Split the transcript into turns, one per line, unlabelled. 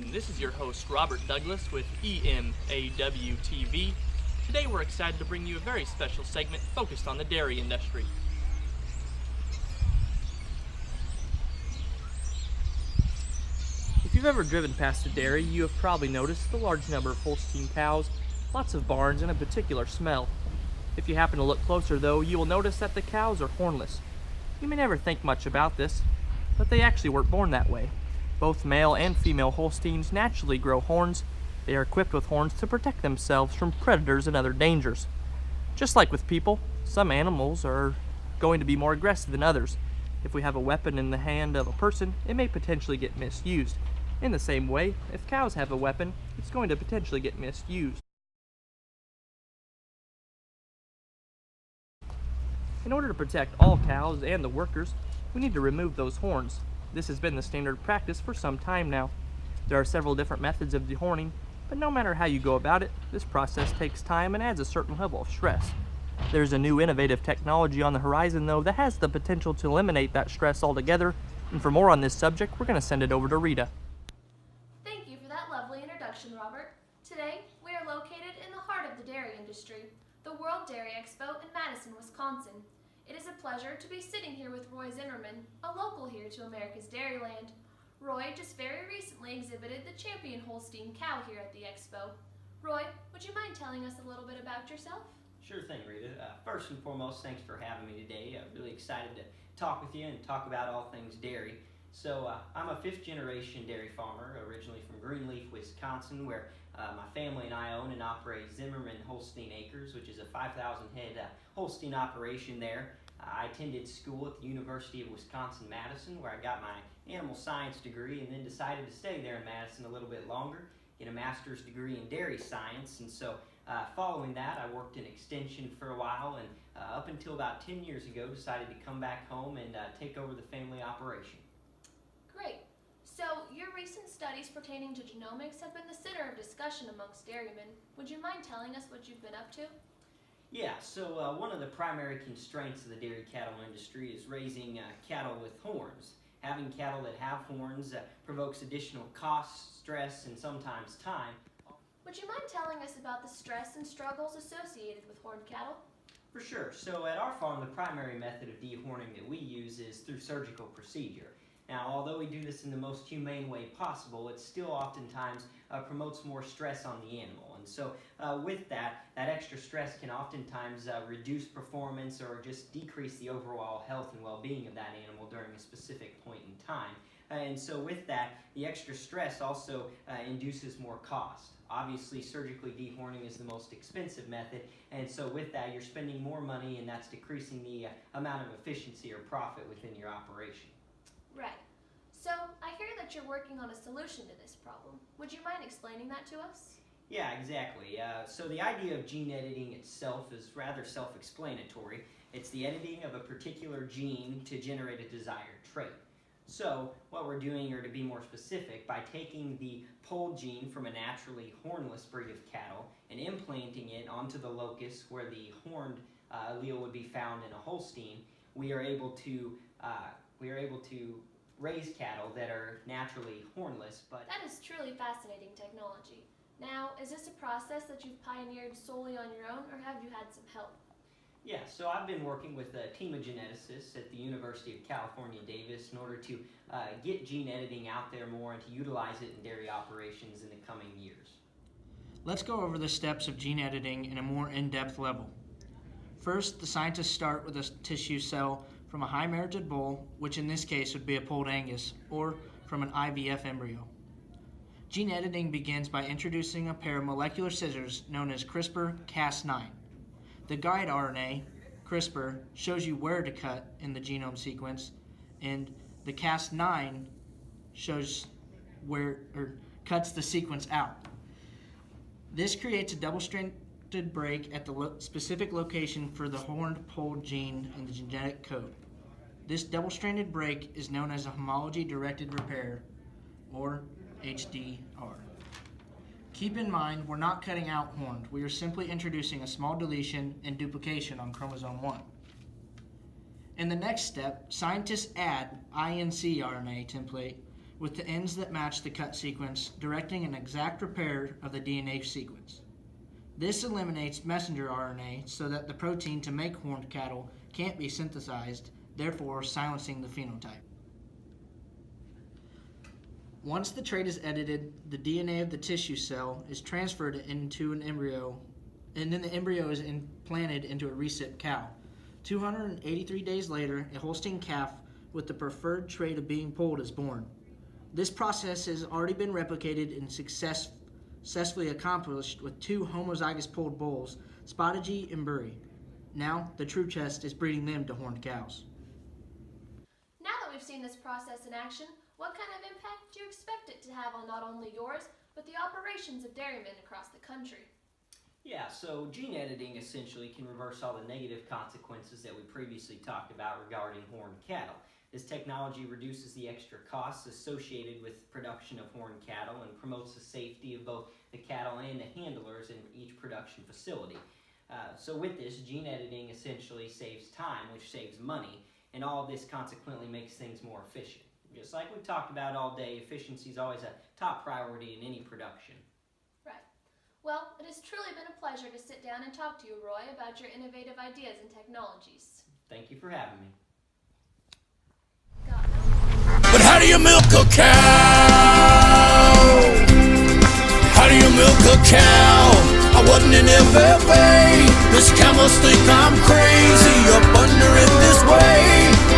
afternoon. This is your host, Robert Douglas with EMAW TV. Today we're excited to bring you a very special segment focused on the dairy industry. If you've ever driven past a dairy, you have probably noticed the large number of Holstein cows, lots of barns, and a particular smell. If you happen to look closer though, you will notice that the cows are hornless. You may never think much about this, but they actually weren't born that way. Both male and female Holsteins naturally grow horns. They are equipped with horns to protect themselves from predators and other dangers. Just like with people, some animals are going to be more aggressive than others. If we have a weapon in the hand of a person, it may potentially get misused. In the same way, if cows have a weapon, it's going to potentially get misused. In order to protect all cows and the workers, we need to remove those horns. This has been the standard practice for some time now. There are several different methods of dehorning, but no matter how you go about it, this process takes time and adds a certain level of stress. There's a new innovative technology on the horizon though that has the potential to eliminate that stress altogether, and for more on this subject, we're going to send it over to Rita.
Thank you for that lovely introduction, Robert. Today, we are located in the heart of the dairy industry, the World Dairy Expo in Madison, Wisconsin. It is a pleasure to be sitting here with Roy Zimmerman, a local here to America's Dairyland. Roy just very recently exhibited the champion Holstein cow here at the expo. Roy, would you mind telling us a little bit about yourself?
Sure thing, Rita. First and foremost, thanks for having me today. I'm really excited to talk with you and talk about all things dairy. So I'm a fifth-generation dairy farmer, originally from Greenleaf, Wisconsin, where my family and I own and operate Zimmerman Holstein Acres, which is a 5,000-head Holstein operation there. I attended school at the University of Wisconsin-Madison, where I got my animal science degree and then decided to stay there in Madison a little bit longer, get a master's degree in dairy science. And so following that, I worked in extension for a while, and up until about 10 years ago, decided to come back home and take over the family operation.
Great. So, your recent studies pertaining to genomics have been the center of discussion amongst dairymen. Would you mind telling us what you've been up to?
Yeah, so one of the primary constraints of the dairy cattle industry is raising cattle with horns. Having cattle that have horns provokes additional costs, stress, and sometimes time.
Would you mind telling us about the stress and struggles associated with horned cattle?
For sure. So at our farm, the primary method of dehorning that we use is through surgical procedure. Now, although we do this in the most humane way possible, it still oftentimes promotes more stress on the animal. And so with that extra stress can oftentimes reduce performance or just decrease the overall health and well-being of that animal during a specific point in time. And so with that, the extra stress also induces more cost. Obviously, surgically dehorning is the most expensive method, and so with that, you're spending more money, and that's decreasing the amount of efficiency or profit within your operation.
Right. So, I hear that you're working on a solution to this problem. Would you mind explaining that to us?
Yeah, exactly. So the idea of gene editing itself is rather self-explanatory. It's the editing of a particular gene to generate a desired trait. So what we're doing, or to be more specific, by taking the polled gene from a naturally hornless breed of cattle and implanting it onto the locus where the horned allele would be found in a Holstein, we are able to raise cattle that are naturally hornless. But
that is truly fascinating technology. Now, is this a process that you've pioneered solely on your own, or have you had some help?
Yeah, so I've been working with a team of geneticists at the University of California, Davis in order to get gene editing out there more and to utilize it in dairy operations in the coming years.
Let's go over the steps of gene editing in a more in-depth level. First, the scientists start with a tissue cell from a high-merited bull, which in this case would be a polled Angus, or from an IVF embryo. Gene editing begins by introducing a pair of molecular scissors known as CRISPR-Cas9. The guide RNA, CRISPR, shows you where to cut in the genome sequence, and the Cas9 shows cuts the sequence out. This creates a double-stranded break at the specific location for the horned polled gene in the genetic code. This double-stranded break is known as a homology-directed repair, or HDR. Keep in mind, we're not cutting out horned. We are simply introducing a small deletion and duplication on chromosome 1. In the next step, scientists add INC RNA template with the ends that match the cut sequence, directing an exact repair of the DNA sequence. This eliminates messenger RNA so that the protein to make horned cattle can't be synthesized, therefore silencing the phenotype. Once the trait is edited, the DNA of the tissue cell is transferred into an embryo, and then the embryo is implanted into a recip cow. 283 days later, a Holstein calf with the preferred trait of being polled is born. This process has already been replicated and successfully accomplished with 2 homozygous polled bulls, Spotted and Bury. Now, the true test is breeding them to horned cows.
Now that we've seen this process in action, what kind of impact do you expect it to have on not only yours, but the operations of dairymen across the country?
Yeah, so gene editing essentially can reverse all the negative consequences that we previously talked about regarding horned cattle. This technology reduces the extra costs associated with production of horned cattle and promotes the safety of both the cattle and the handlers in each production facility. So with this, gene editing essentially saves time, which saves money, and all of this consequently makes things more efficient. Just like we've talked about all day, efficiency is always a top priority in any production.
Right. Well, it has truly been a pleasure to sit down and talk to you, Roy, about your innovative ideas and technologies.
Thank you for having me.
Got milk?
But how do you milk a cow? How do you milk a cow? I wasn't in FFA. This cow must think I'm crazy up under it this way.